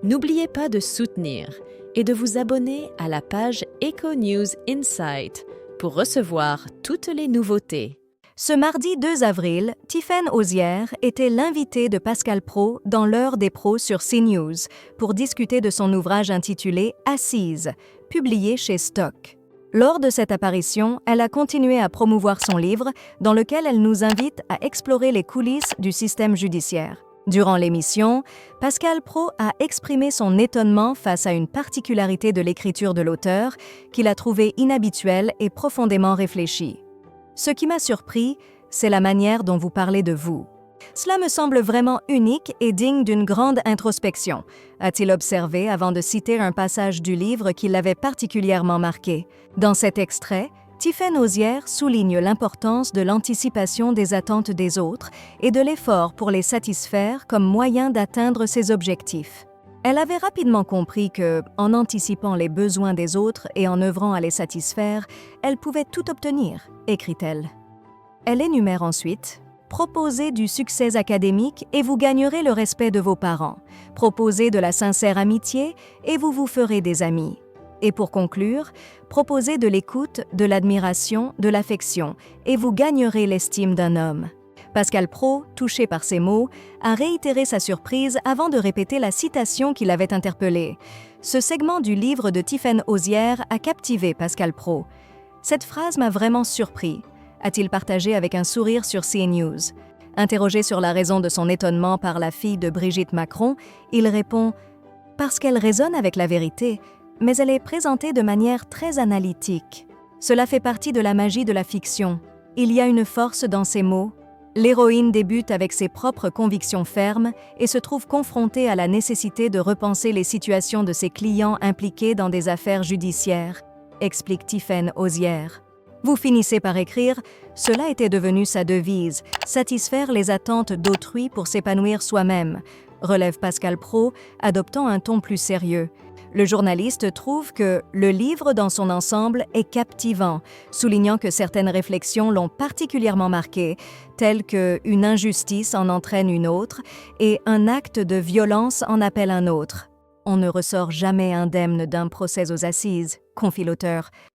N'oubliez pas de soutenir et de vous abonner à la page Eco News Insight pour recevoir toutes les nouveautés. Ce mardi 2 avril, Tiffaine Auzière était l'invitée de Pascal Praud dans l'heure des pros sur CNews pour discuter de son ouvrage intitulé « Assise », publié chez Stock. Lors de cette apparition, elle a continué à promouvoir son livre dans lequel elle nous invite à explorer les coulisses du système judiciaire. Durant l'émission, Pascal Praud a exprimé son étonnement face à une particularité de l'écriture de l'auteur qu'il a trouvée inhabituelle et profondément réfléchie. Ce qui m'a surpris, c'est la manière dont vous parlez de vous. Cela me semble vraiment unique et digne d'une grande introspection, a-t-il observé avant de citer un passage du livre qui l'avait particulièrement marqué. Dans cet extrait, Tiffaine Auzière souligne l'importance de l'anticipation des attentes des autres et de l'effort pour les satisfaire comme moyen d'atteindre ses objectifs. Elle avait rapidement compris que, en anticipant les besoins des autres et en œuvrant à les satisfaire, elle pouvait tout obtenir, écrit-elle. Elle énumère ensuite « Proposez du succès académique et vous gagnerez le respect de vos parents. Proposez de la sincère amitié et vous vous ferez des amis. » Et pour conclure, proposez de l'écoute, de l'admiration, de l'affection, et vous gagnerez l'estime d'un homme. Pascal Praud, touché par ces mots, a réitéré sa surprise avant de répéter la citation qui l'avait interpellé. Ce segment du livre de Tiffaine Auzière a captivé Pascal Praud. Cette phrase m'a vraiment surpris, a-t-il partagé avec un sourire sur CNews. Interrogé sur la raison de son étonnement par la fille de Brigitte Macron, il répond « Parce qu'elle résonne avec la vérité ». Mais elle est présentée de manière très analytique. Cela fait partie de la magie de la fiction. Il y a une force dans ces mots. L'héroïne débute avec ses propres convictions fermes et se trouve confrontée à la nécessité de repenser les situations de ses clients impliqués dans des affaires judiciaires, explique Tiffaine Auzière. Vous finissez par écrire « Cela était devenu sa devise, satisfaire les attentes d'autrui pour s'épanouir soi-même », relève Pascal Praud, adoptant un ton plus sérieux. Le journaliste trouve que le livre dans son ensemble est captivant, soulignant que certaines réflexions l'ont particulièrement marqué, telles qu'une injustice en entraîne une autre et un acte de violence en appelle un autre. On ne ressort jamais indemne d'un procès aux assises, confie l'auteur.